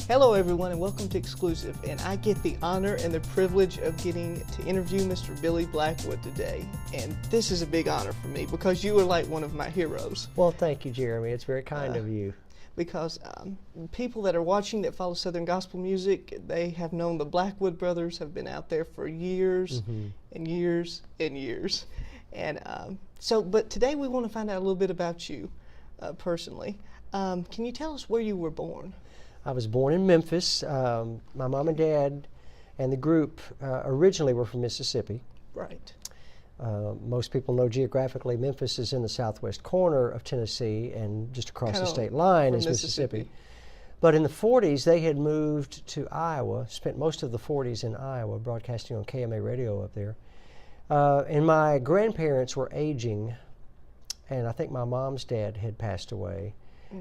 Hello everyone and welcome to Exclusive, and I get the honor and the privilege of getting to interview Mr. Billy Blackwood today, and this is a big honor for me because you are like one of my heroes. Well, thank you, Jeremy. It's very kind of you. Because people that are watching that follow Southern gospel music, they have known the Blackwood Brothers have been out there for years and years and years. And but today we want to find out a little bit about you personally. Can you tell us where you were born? I was born in Memphis. My mom and dad and the group originally were from Mississippi. Right. Most people know geographically Memphis is in the southwest corner of Tennessee, and just across the state line is Mississippi. But in the 40s, they had moved to Iowa, spent most of the 40s in Iowa, broadcasting on KMA radio up there. And my grandparents were aging, and I think my mom's dad had passed away.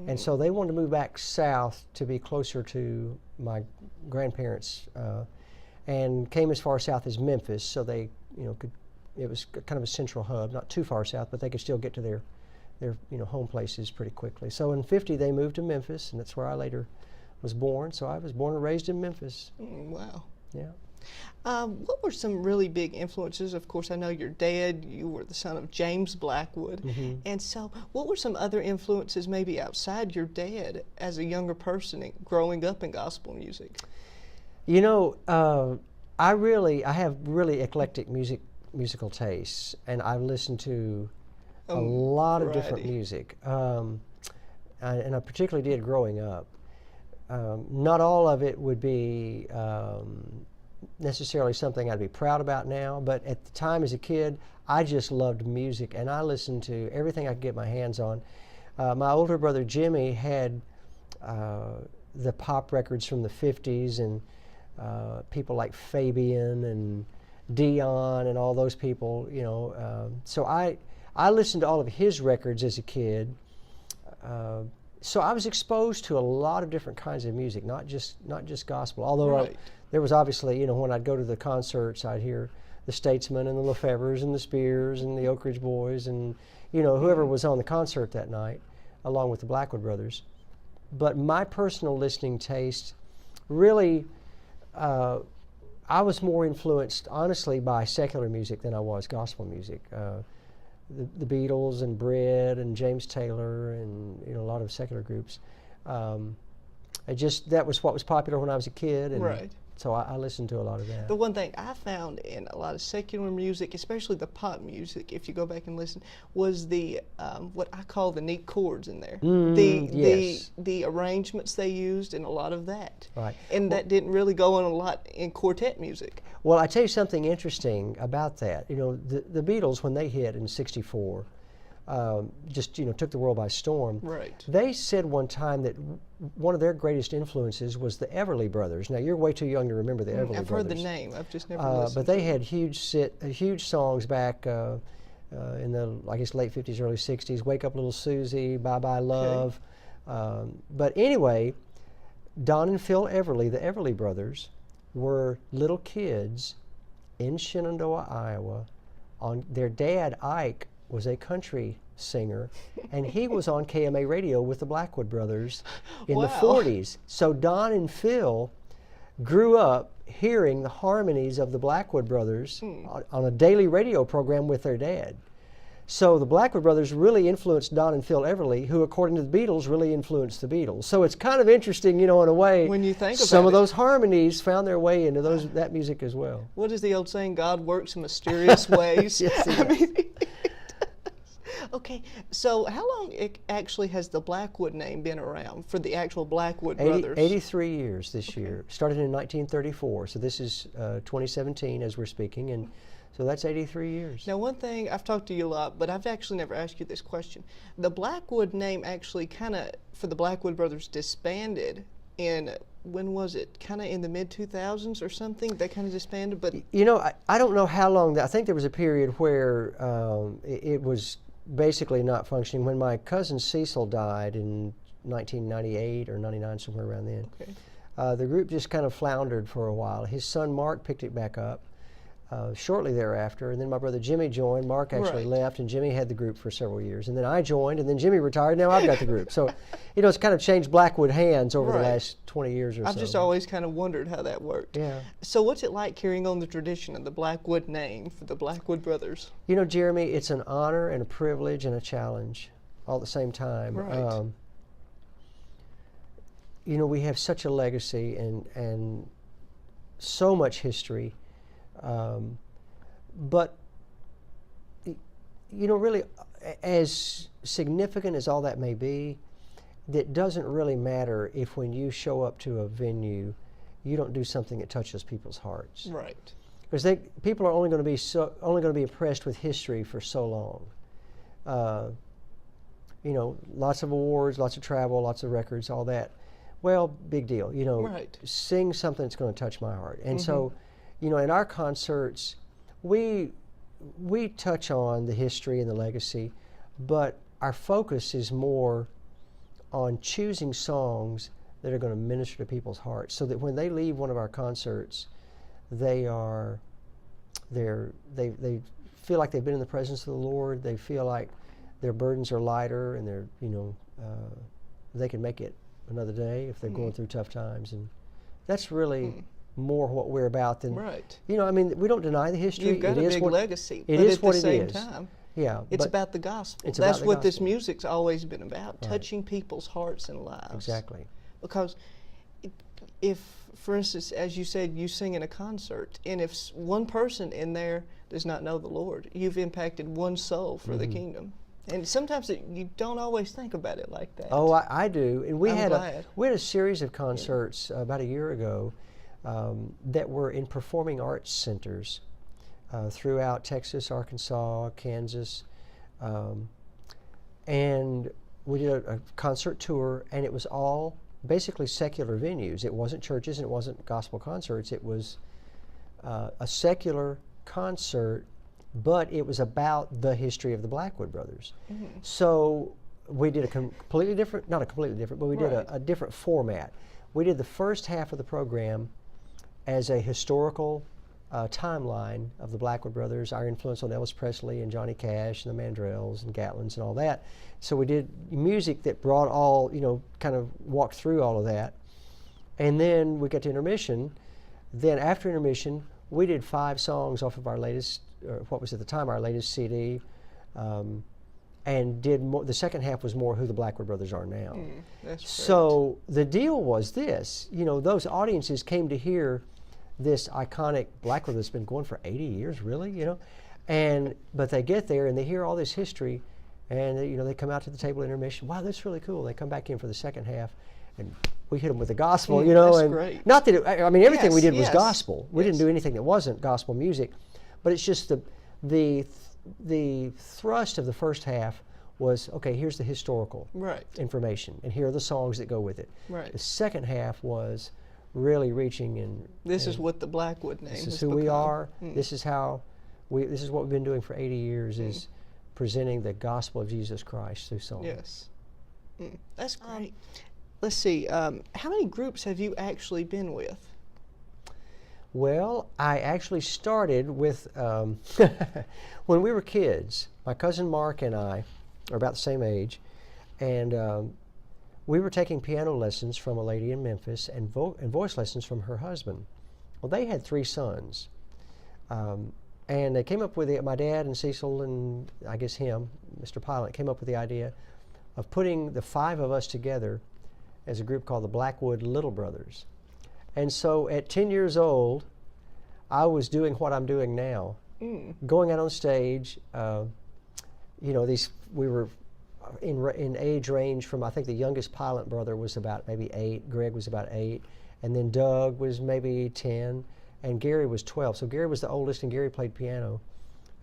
And so they wanted to move back south to be closer to my grandparents, and came as far south as Memphis, so they, it was kind of a central hub, not too far south, but they could still get to their home places pretty quickly. So in '50 they moved to Memphis, and that's where I later was born. So I was born and raised in Memphis. Wow. Yeah. What were some really big influences? Of course, I know your dad, you were the son of James Blackwood. And so what were some other influences maybe outside your dad as a younger person growing up in gospel music? You know, I have really eclectic musical tastes, and I listen to a lot of different music. And I particularly did growing up. Not all of it would be necessarily something I'd be proud about now, but at the time as a kid, I just loved music, and I listened to everything I could get my hands on. My older brother Jimmy had the pop records from the 50s, and people like Fabian and Dion and all those people, so I listened to all of his records as a kid. So I was exposed to a lot of different kinds of music, not just gospel. Although there was obviously, when I'd go to the concerts, I'd hear the Statesmen and the Lefevres and the Spears and the Oak Ridge Boys and whoever was on the concert that night, along with the Blackwood Brothers. But my personal listening taste, really, I was more influenced, honestly, by secular music than I was gospel music. The Beatles and Bread and James Taylor and a lot of secular groups. That was what was popular when I was a kid, and so I listened to a lot of that. The one thing I found in a lot of secular music, especially the pop music, if you go back and listen, was the what I call the neat chords in there. The arrangements they used and a lot of that. Right. And that didn't really go on a lot in quartet music. Well, I tell you something interesting about that. The Beatles, when they hit in '64, just took the world by storm. Right. They said one time that one of their greatest influences was the Everly Brothers. Now you're way too young to remember the Everly Brothers. I've heard the name. I've just never listened. But they had huge songs back in the late '50s, early '60s. Wake Up Little Susie, Bye Bye Love. But anyway, Don and Phil Everly, the Everly Brothers, were little kids in Shenandoah, Iowa. Their dad, Ike, was a country singer, and he was on KMA radio with the Blackwood Brothers in the 40s. So Don and Phil grew up hearing the harmonies of the Blackwood Brothers on a daily radio program with their dad. So the Blackwood Brothers really influenced Don and Phil Everly, who, according to the Beatles, really influenced the Beatles. So it's kind of interesting, in a way. When you think about some of those harmonies found their way into that music as well. What is the old saying? God works in mysterious ways. Yes, Okay, so how long actually has the Blackwood name been around for the actual Blackwood Brothers? 83 years this year. Started in 1934, so this is 2017 as we're speaking, and so that's 83 years. Now, one thing, I've talked to you a lot, but I've actually never asked you this question. The Blackwood name actually for the Blackwood Brothers disbanded in, when was it? Kind of in the mid-2000s or something? They kind of disbanded, but... I don't know how long, I think there was a period where it was basically not functioning. When my cousin Cecil died in 1998 or 99, somewhere around then, the group just kind of floundered for a while. His son Mark picked it back up. shortly thereafter, and then my brother Jimmy joined. Mark actually left, and Jimmy had the group for several years. And then I joined, and then Jimmy retired. Now I've got the group. So, it's kind of changed Blackwood hands over the last 20 years or so. I've just always kind of wondered how that worked. Yeah. So what's it like carrying on the tradition of the Blackwood name for the Blackwood Brothers? Jeremy, it's an honor and a privilege and a challenge all at the same time. Right. We have such a legacy and so much history. But, really, as significant as all that may be, it doesn't really matter if when you show up to a venue, you don't do something that touches people's hearts. Right. Because people are only going to be impressed with history for so long. Lots of awards, lots of travel, lots of records, all that. Well, big deal. Right. Sing something that's going to touch my heart. And so, in our concerts, we touch on the history and the legacy, but our focus is more on choosing songs that are going to minister to people's hearts, so that when they leave one of our concerts, they feel like they've been in the presence of the Lord. They feel like their burdens are lighter, and they can make it another day if they're going through tough times. And that's really more what we're about than we don't deny the history. You've got a big legacy, it but is at what the it same is. time, it's about the gospel. It's That's about the what this gospel. music's always been about, touching people's hearts and lives. Exactly. Because if, for instance, as you said, you sing in a concert, and if one person in there does not know the Lord, you've impacted one soul for the kingdom. And sometimes you don't always think about it like that. Oh, I do. And we had a series of concerts about a year ago that were in performing arts centers throughout Texas, Arkansas, Kansas. And we did a concert tour, and it was all basically secular venues. It wasn't churches, and it wasn't gospel concerts. It was a secular concert, but it was about the history of the Blackwood Brothers. So we did not a completely different, but we did a different format. We did the first half of the program as a historical timeline of the Blackwood Brothers, our influence on Elvis Presley and Johnny Cash and the Mandrells and Gatlins and all that. So we did music that brought all, kind of walked through all of that. And then we got to intermission. Then after intermission, we did 5 songs off of our latest, or what was at the time our latest CD, and did more. The second half was more who the Blackwood Brothers are now. That's so the deal was this: those audiences came to hear this iconic Blackwood that's been going for 80 years, really, but they get there and they hear all this history, and they come out to the table at intermission. Wow, that's really cool. They come back in for the second half, and we hit them with the gospel, That's and great. not that everything we did was Yes. gospel. We didn't do anything that wasn't gospel music, but it's just the thrust of the first half was, okay, here's the historical information, and here are the songs that go with it. The second half was really reaching and this is what the Blackwood name this has is who become. we are. This is what we've been doing for 80 years is presenting the gospel of Jesus Christ through song. Yes. That's great. Let's see, how many groups have you actually been with? Well, I actually started with, when we were kids, my cousin Mark and I are about the same age, and we were taking piano lessons from a lady in Memphis and voice lessons from her husband. Well, they had 3 sons, and they came up with my dad and Cecil and I guess him, Mr. Pilot, came up with the idea of putting the 5 of us together as a group called the Blackwood Little Brothers. And so at 10 years old, I was doing what I'm doing now, going out on stage. We were in age range from, I think the youngest Pilot brother was about maybe 8, Greg was about 8, and then Doug was maybe 10, and Gary was 12. So Gary was the oldest, and Gary played piano.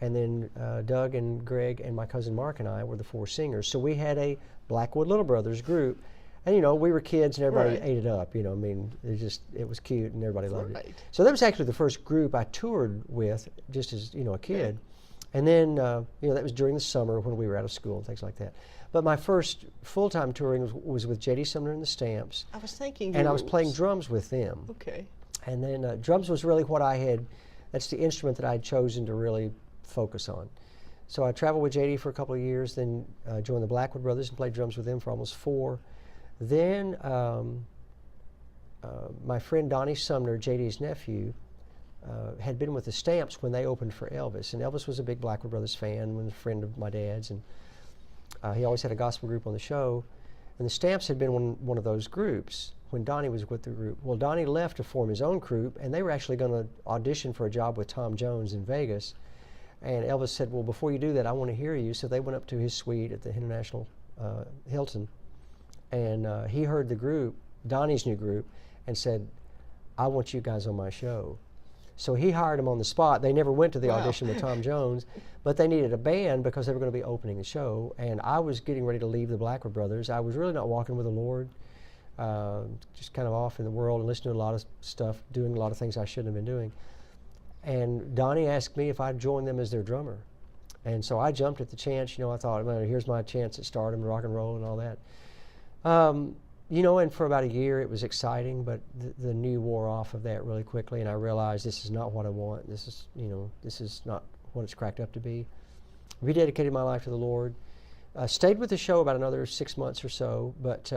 And then Doug and Greg and my cousin Mark and I were the 4 singers. So we had a Blackwood Little Brothers group. And we were kids and everybody ate it up, it was cute and everybody loved it. So that was actually the first group I toured with, just as, a kid. And then, that was during the summer when we were out of school and things like that. But my first full-time touring was with J.D. Sumner and the Stamps. I was thinking and I was playing drums with them. Okay. And then drums was really what I had that's the instrument that I'd chosen to really focus on. So I traveled with JD for a couple of years, then joined the Blackwood Brothers and played drums with them for almost 4. Then my friend Donnie Sumner, JD's nephew, had been with the Stamps when they opened for Elvis. And Elvis was a big Blackwood Brothers fan, was a friend of my dad's, and he always had a gospel group on the show. And the Stamps had been one of those groups when Donnie was with the group. Well, Donnie left to form his own group, and they were actually going to audition for a job with Tom Jones in Vegas. And Elvis said, well, before you do that, I want to hear you. So they went up to his suite at the International Hilton, and he heard the group, Donnie's new group, and said, I want you guys on my show. So he hired them on the spot. They never went to the audition with Tom Jones, but they needed a band because they were going to be opening the show. And I was getting ready to leave the Blackwood Brothers. I was really not walking with the Lord, just kind of off in the world and listening to a lot of stuff, doing a lot of things I shouldn't have been doing. And Donnie asked me if I'd join them as their drummer. And so I jumped at the chance. I thought, well, here's my chance at stardom, rock and roll and all that. And for about a year it was exciting, but the new wore off of that really quickly, and I realized this is not what I want. This is not what it's cracked up to be. Rededicated my life to the Lord. Stayed with the show about another 6 months or so, but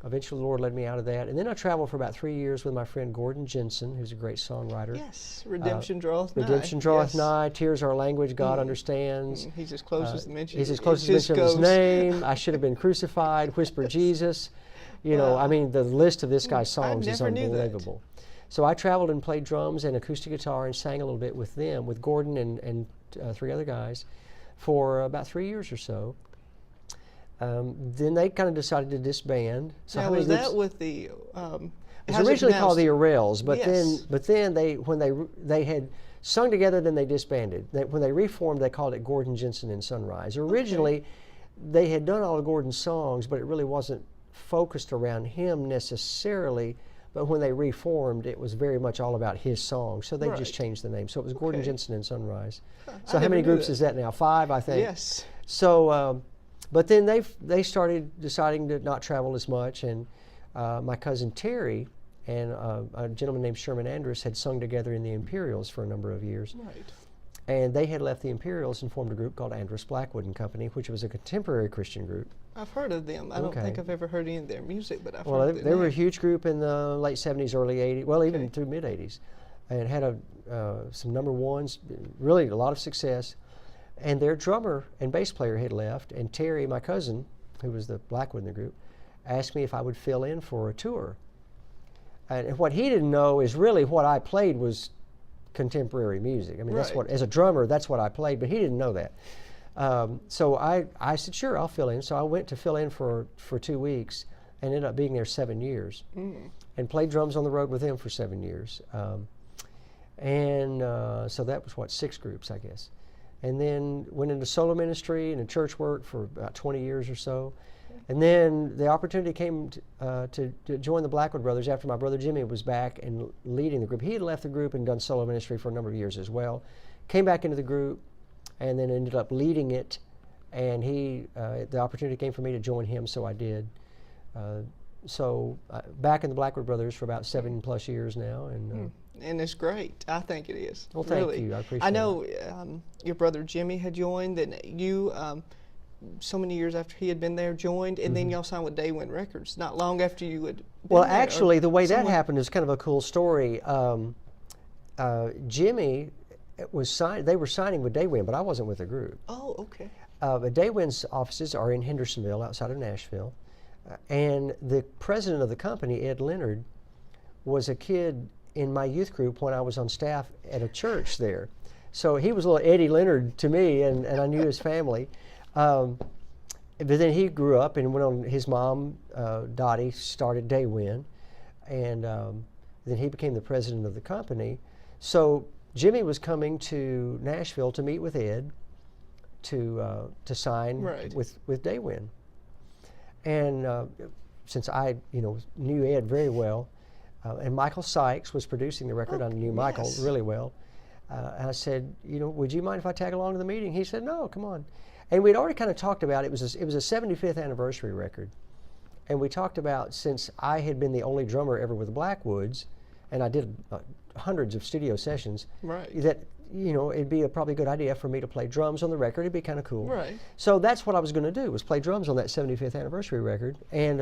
eventually the Lord led me out of that. And then I traveled for about 3 years with my friend Gordon Jensen, who's a great songwriter. Yes, Redemption Draweth Nigh. Redemption Draweth Nigh, Tears Are Language, God Understands. He's as close as the mention. He's as close as the mention of his name. I Should Have Been Crucified, Whisper Jesus. I mean, the list of this guy's songs is unbelievable. So I traveled and played drums and acoustic guitar and sang a little bit with them, with Gordon and 3 other guys, for about 3 years or so. Then they kind of decided to disband. So now, was that with the? It was originally called the Orels, but yes. then when they had sung together, then they disbanded. When they reformed, they called it Gordon Jensen and Sunrise. Originally, they had done all of Gordon's songs, but it really wasn't focused around him necessarily. But when they reformed, it was very much all about his songs. So they just changed the name. So it was Gordon Jensen and Sunrise. So how many groups is that now? 5, I think. Yes. So. But then they started deciding to not travel as much, and my cousin Terry and a gentleman named Sherman Andrus had sung together in the Imperials for a number of years. Right. And they had left the Imperials and formed a group called Andrus Blackwood and Company, which was a contemporary Christian group. I've heard of them. I don't think I've ever heard any of their music, but I've heard of them. They were a huge group in the late 70s, early 80s, well, even through mid 80s, and had some number ones, really a lot of success. And their drummer and bass player had left, and Terry, my cousin, who was the Blackwood in the group, asked me if I would fill in for a tour. And what he didn't know is really what I played was contemporary music. I mean, that's what, as a drummer, that's what I played, but he didn't know that. So I said, sure, I'll fill in. So I went to fill in for 2 weeks and ended up being there 7 years and played drums on the road with him for 7 years. So that was, 6 groups, I guess. And then went into solo ministry and church work for about 20 years or so. And then the opportunity came to join the Blackwood Brothers after my brother Jimmy was back and leading the group. He had left the group and done solo ministry for a number of years as well. Came back into the group and then ended up leading it. And the opportunity came for me to join him, so I did. Back in the Blackwood Brothers for about 7+ years now. And it's great. I think it is. Well, thank you. I appreciate it. I know your brother Jimmy had joined, and you, so many years after he had been there, joined, and then y'all signed with Daywind Records not long after you had been Well, there, actually, the way that happened is kind of a cool story. Jimmy was signed. They were signing with Daywind, but I wasn't with the group. Oh, okay. But Daywind's offices are in Hendersonville, outside of Nashville, and the president of the company, Ed Leonard, was a kid in my youth group when I was on staff at a church there. So he was a little Eddie Leonard to me, and I knew his family. But then he grew up and went on, his mom, Dottie, started Daywind, and then he became the president of the company. So Jimmy was coming to Nashville to meet with Ed to sign with Daywind. And since I knew Ed very well, and Michael Sykes was producing the record. I knew Michael really well. And I said, would you mind if I tag along to the meeting? He said, no, come on. And we'd already kind of talked about it was a 75th anniversary record. And we talked about, since I had been the only drummer ever with the Blackwoods, and I did hundreds of studio sessions. Right. That, you know, it'd be a probably good idea for me to play drums on the record. It'd be kind of cool. Right. So that's what I was going to do, was play drums on that 75th anniversary record. And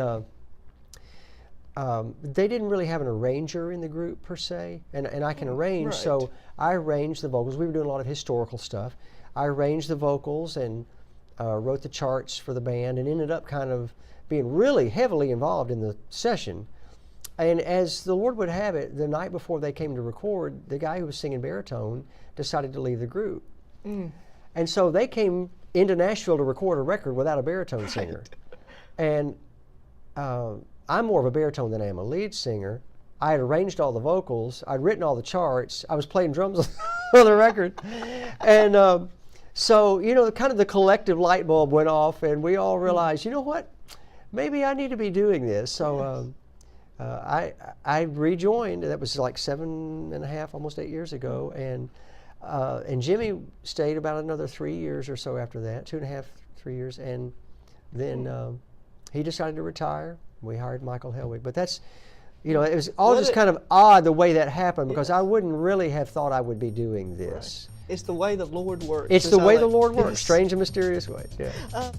they didn't really have an arranger in the group per se, and I can arrange. Right. So I arranged the vocals. We were doing a lot of historical stuff. I arranged the vocals and wrote the charts for the band, and ended up kind of being really heavily involved in the session. And as the Lord would have it, the night before they came to record, the guy who was singing baritone decided to leave the group. And so they came into Nashville to record a record without a baritone singer. And I'm more of a baritone than I am a lead singer. I had arranged all the vocals. I'd written all the charts. I was playing drums on the record. And so, you know, kind of the collective light bulb went off, and we all realized, you know what, maybe I need to be doing this. So I rejoined. That was like 7.5, almost 8 years ago. And Jimmy stayed about another 3 years or so after that, 2.5, 3 years. And then he decided to retire. We hired Michael Helwig. But that's, you know, it was all just kind of odd the way that happened, because I wouldn't really have thought I would be doing this. Right. It's the way the Lord works. It's the way the Lord works, strange and mysterious ways. Yeah.